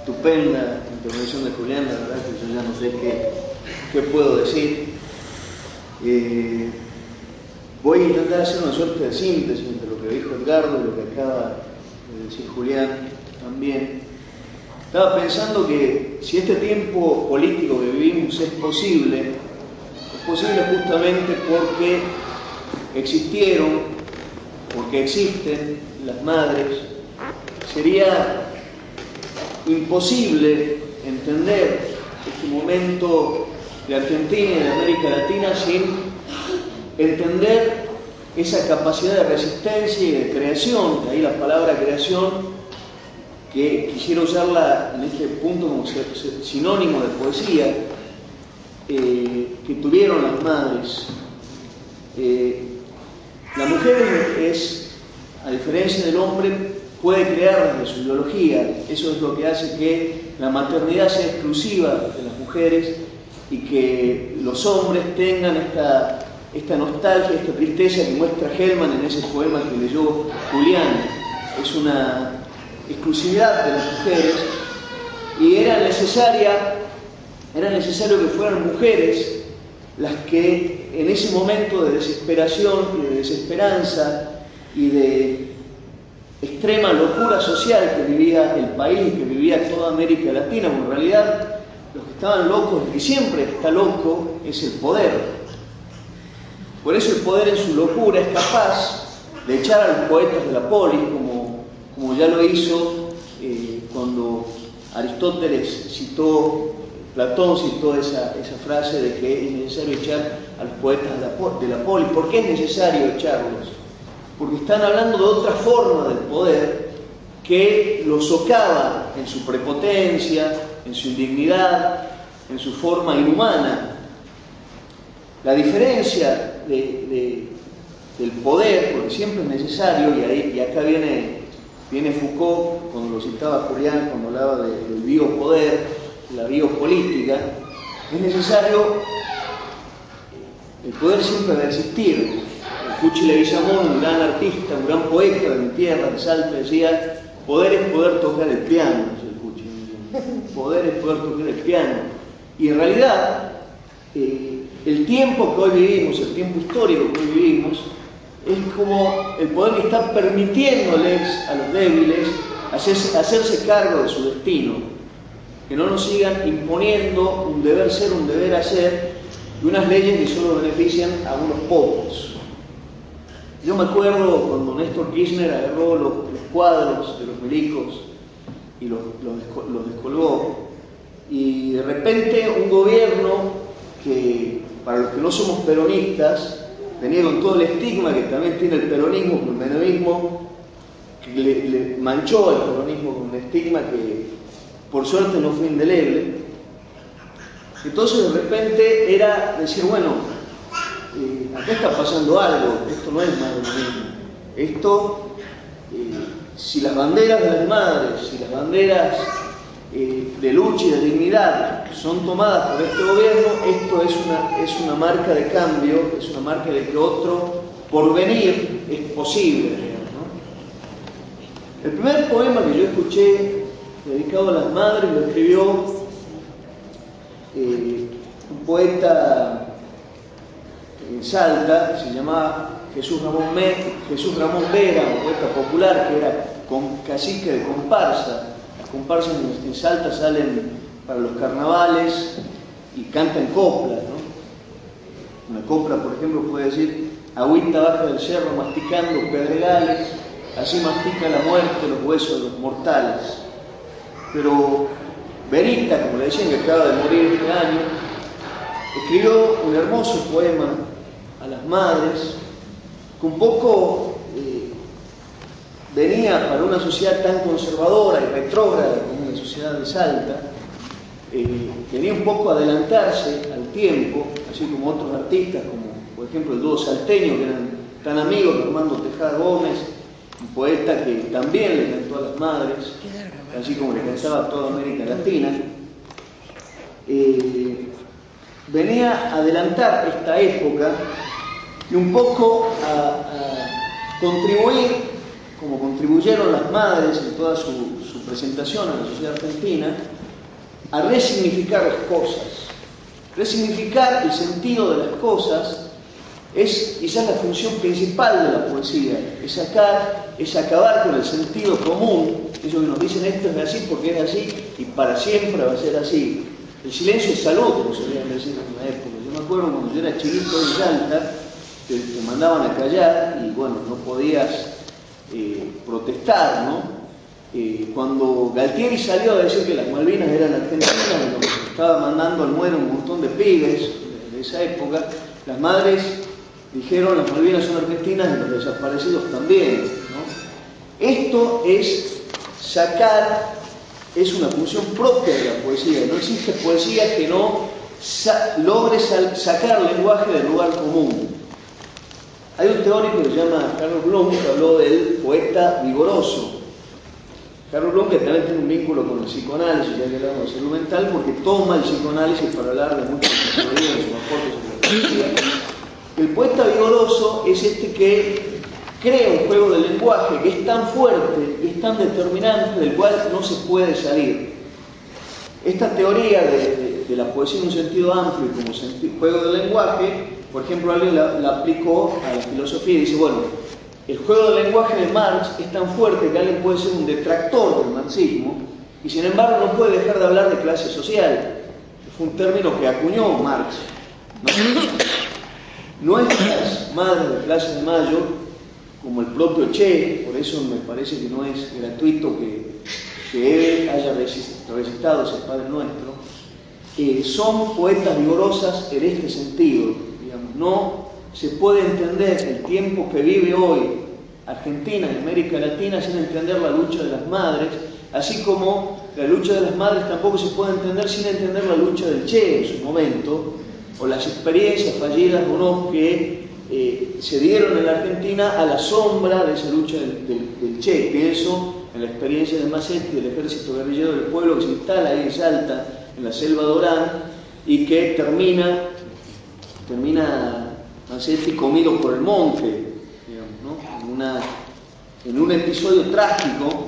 Estupenda intervención de Julián, la verdad que yo ya no sé qué puedo decir. Voy a intentar hacer una suerte de síntesis entre lo que dijo Edgardo y lo que acaba de decir Julián también. Estaba pensando que si este tiempo político que vivimos es posible justamente porque existieron, porque existen las madres. Sería imposible entender este momento de Argentina y de América Latina sin entender esa capacidad de resistencia y de creación, de ahí la palabra creación, que quisiera usarla en este punto como sinónimo de poesía, que tuvieron las madres. La mujer es, a diferencia del hombre, puede crear desde su biología. Eso es lo que hace que la maternidad sea exclusiva de las mujeres y que los hombres tengan esta nostalgia, esta tristeza que muestra Hellman en ese poema que leyó Julián. Es una exclusividad de las mujeres y era necesario que fueran mujeres las que en ese momento de desesperación y de desesperanza y de extrema locura social que vivía el país, que vivía toda América Latina, porque en realidad los que estaban locos, el que siempre está loco, es el poder. Por eso el poder en su locura es capaz de echar a los poetas de la polis, como ya lo hizo cuando Aristóteles citó, Platón citó esa frase de que es necesario echar a los poetas de la polis. ¿Por qué es necesario echarlos? Porque están hablando de otra forma del poder que los socava en su prepotencia, en su indignidad, en su forma inhumana. La diferencia del poder, porque siempre es necesario, y acá viene Foucault, cuando lo citaba Julián, cuando hablaba del biopoder, la biopolítica, es necesario, el poder siempre va a existir. Fuchi Leguizamón, un gran artista, un gran poeta de mi tierra, de Salta, decía: poder es poder tocar el piano, dice el Fuchi. Poder es poder tocar el piano. Y en realidad, el tiempo que hoy vivimos, el tiempo histórico que hoy vivimos, es como el poder que está permitiéndoles a los débiles hacerse cargo de su destino, que no nos sigan imponiendo un deber ser, un deber hacer, y unas leyes que solo benefician a unos pocos. Yo me acuerdo cuando Néstor Kirchner agarró los cuadros de los milicos y los descolgó, y de repente un gobierno que, para los que no somos peronistas, tenía con todo el estigma que también tiene el peronismo, el menemismo, que le manchó el peronismo con un estigma que por suerte no fue indeleble. Entonces de repente era decir, bueno, acá está pasando algo, esto no es más de lo mismo. Esto, si las banderas de las madres, si las banderas de lucha y de dignidad son tomadas por este gobierno, esto es una marca de cambio, es una marca de que otro porvenir es posible, ¿no? El primer poema que yo escuché dedicado a las madres lo escribió un poeta en Salta, se llamaba Jesús Ramón Vera, un poeta popular que era cacique de comparsa. Las comparsas en Salta salen para los carnavales y cantan coplas, ¿no? Una copla, por ejemplo, puede decir: agüita baja del cerro masticando pedregales, así mastica la muerte los huesos de los mortales. Pero Verita, como le decían, que acaba de morir este año, escribió un hermoso poema a las madres, que un poco venía para una sociedad tan conservadora y retrógrada como la sociedad de Salta, quería un poco adelantarse al tiempo, así como otros artistas, como por ejemplo el dúo salteño, que eran tan amigos de Armando Tejada Gómez, un poeta que también le cantó a las madres, así como le cantaba a toda América Latina. Venía a adelantar esta época y un poco a contribuir como contribuyeron las madres en toda su presentación a la sociedad argentina, a resignificar las cosas. Resignificar el sentido de las cosas es quizás la función principal de la poesía, es acabar con el sentido común, eso que nos dicen esto es así porque es así y para siempre va a ser así. El silencio es salud, como solían decir en una época. Yo me acuerdo cuando yo era chiquito en Salta, te mandaban a callar y bueno, no podías protestar, ¿no? Cuando Galtieri salió a decir que las Malvinas eran argentinas, nos estaba mandando al muero un montón de pibes de esa época, las madres dijeron las Malvinas son argentinas y los desaparecidos también, ¿no? Esto es sacar, es una función propia de la poesía. No existe poesía que no logre sacar el lenguaje del lugar común. Hay un teórico que se llama Carlos Blum que habló del poeta vigoroso. Carlos Blum, que también tiene un vínculo con el psicoanálisis, ya que hablamos de salud mental, porque toma el psicoanálisis para hablar de muchas teorías de sus aportes sobre la poesía. El poeta vigoroso es este que crea un juego del lenguaje que es tan fuerte y es tan determinante del cual no se puede salir. Esta teoría de la poesía en un sentido amplio y como juego del lenguaje, por ejemplo, alguien la aplicó a la filosofía y dice, bueno, el juego del lenguaje de Marx es tan fuerte que alguien puede ser un detractor del marxismo y sin embargo no puede dejar de hablar de clase social. Fue un término que acuñó Marx, ¿no? Nuestras madres de Plaza de Mayo, como el propio Che, por eso me parece que no es gratuito que él haya recitado ese Padre Nuestro, son poetas vigorosas en este sentido. Digamos, no se puede entender el tiempo que vive hoy Argentina y América Latina sin entender la lucha de las madres, así como la lucha de las madres tampoco se puede entender sin entender la lucha del Che en su momento, o las experiencias fallidas o no que se dieron en la Argentina a la sombra de esa lucha del Che. Pienso en la experiencia de Macetti, del ejército guerrillero del pueblo que se instala ahí en Salta, en la selva de Orán, y que termina Macetti comido por el monte, digamos, ¿no? En un episodio trágico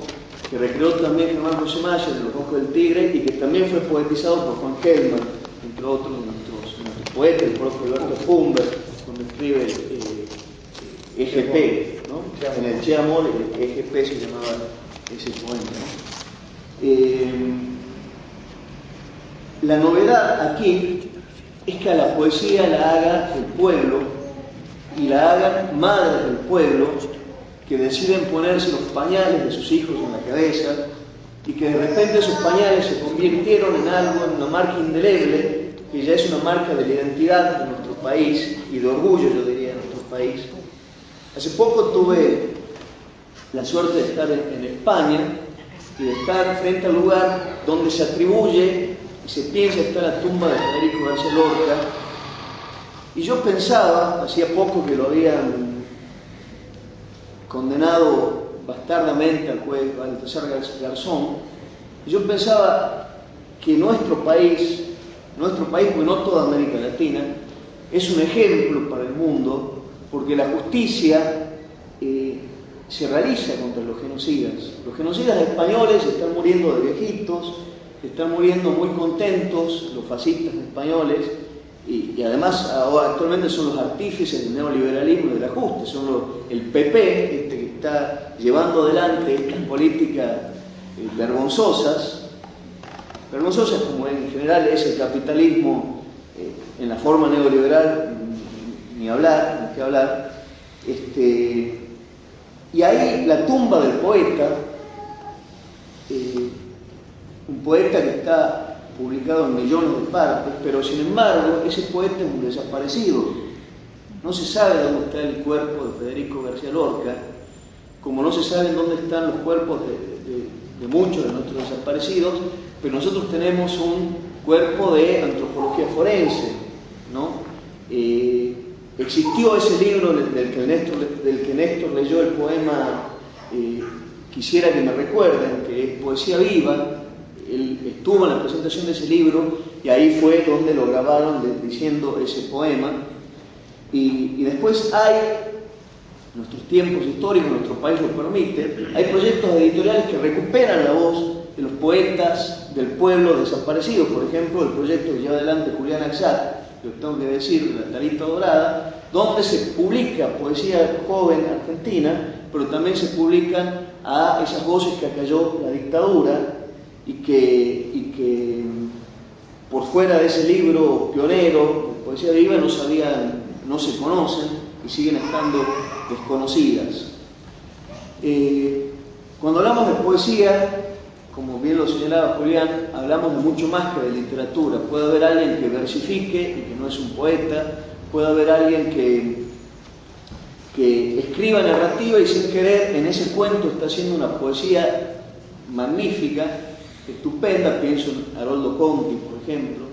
que recreó también Germán Rosemaya de Los Ojos del Tigre y que también fue poetizado por Juan Kelman, entre otros de nuestros poetas, el propio Alberto Humbert, cuando escribe EGP, ¿no? En el Che Amor, el EGP se llamaba ese poema, ¿no? La novedad aquí es que a la poesía la haga el pueblo y la hagan madres del pueblo que deciden ponerse los pañales de sus hijos en la cabeza y que de repente esos pañales se convirtieron en algo, en una marca indeleble que ya es una marca de la identidad de nuestro país y de orgullo, yo diría, de nuestro país. Hace poco tuve la suerte de estar en España y de estar frente al lugar donde se atribuye y se piensa está la tumba de Federico García Lorca, y yo pensaba, hacía poco que lo habían condenado bastardamente al juez Baltasar Garzón, y yo pensaba que nuestro país, porque no toda América Latina, es un ejemplo para el mundo, porque la justicia se realiza contra los genocidas. Los genocidas españoles están muriendo de viejitos, están muriendo muy contentos, los fascistas españoles, y además actualmente son los artífices del neoliberalismo y del ajuste, son el PP, que está llevando adelante estas políticas vergonzosas como en general es el capitalismo en la forma neoliberal, ni que hablar. Y ahí la tumba del poeta, un poeta que está publicado en millones de partes, pero sin embargo ese poeta es un desaparecido. No se sabe dónde está el cuerpo de Federico García Lorca, como no se sabe dónde están los cuerpos de muchos de nuestros desaparecidos, pero nosotros tenemos un cuerpo de antropología forense, ¿no? Existió ese libro del que Néstor leyó el poema Quisiera que me recuerden, que es poesía viva. Él estuvo en la presentación de ese libro y ahí fue donde lo grabaron diciendo ese poema. Y después hay nuestros tiempos históricos, nuestro país lo permite, hay proyectos editoriales que recuperan la voz de los poetas del pueblo desaparecidos. Por ejemplo, el proyecto que lleva adelante Julián Axat, que tengo que decir, La Tarita Dorada, donde se publica poesía joven argentina, pero también se publican a esas voces que acalló la dictadura y que por fuera de ese libro pionero de poesía viva no se conocen y siguen estando desconocidas. Cuando hablamos de poesía, como bien lo señalaba Julián, hablamos de mucho más que de literatura. Puede haber alguien que versifique y que no es un poeta, puede haber alguien que escriba narrativa y sin querer en ese cuento está haciendo una poesía magnífica, estupenda. Pienso en Haroldo Conti, por ejemplo.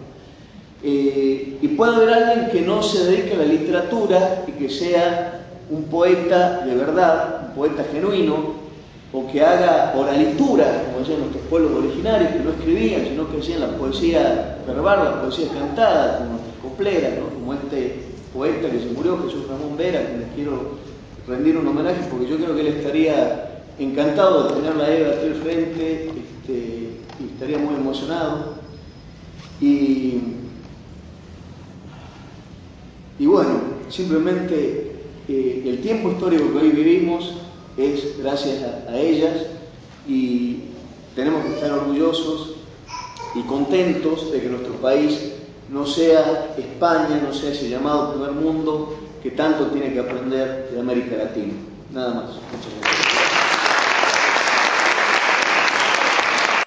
Y puede haber alguien que no se dedique a la literatura y que sea un poeta de verdad, un poeta genuino, o que haga oralitura, como decían nuestros pueblos originarios, que no escribían, sino que hacían la poesía verbal, la poesía cantada, como nuestras copleras, ¿no? Como este poeta que se murió, Jesús Ramón Vera, que les quiero rendir un homenaje, porque yo creo que él estaría encantado de tenerla a Eva aquí al frente, y estaría muy emocionado. Y bueno, simplemente el tiempo histórico que hoy vivimos es gracias a ellas, y tenemos que estar orgullosos y contentos de que nuestro país no sea España, no sea ese llamado primer mundo que tanto tiene que aprender de América Latina. Nada más. Muchas gracias.